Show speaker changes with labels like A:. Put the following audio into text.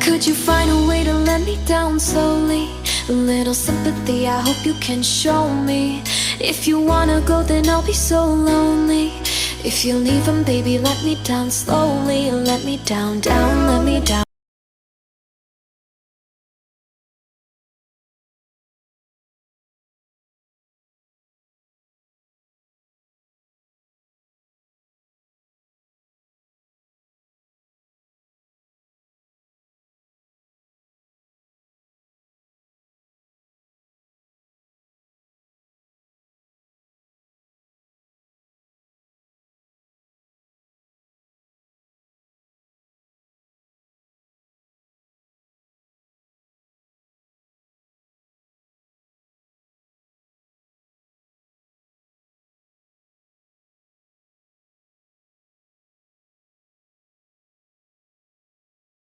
A: Could you find a way to let me down slowly? A little sympathy, I hope you can show me. If you wanna go, then I'll be so lonely. If you're leaving, baby, let me down slowly. Let me down, down, let me down.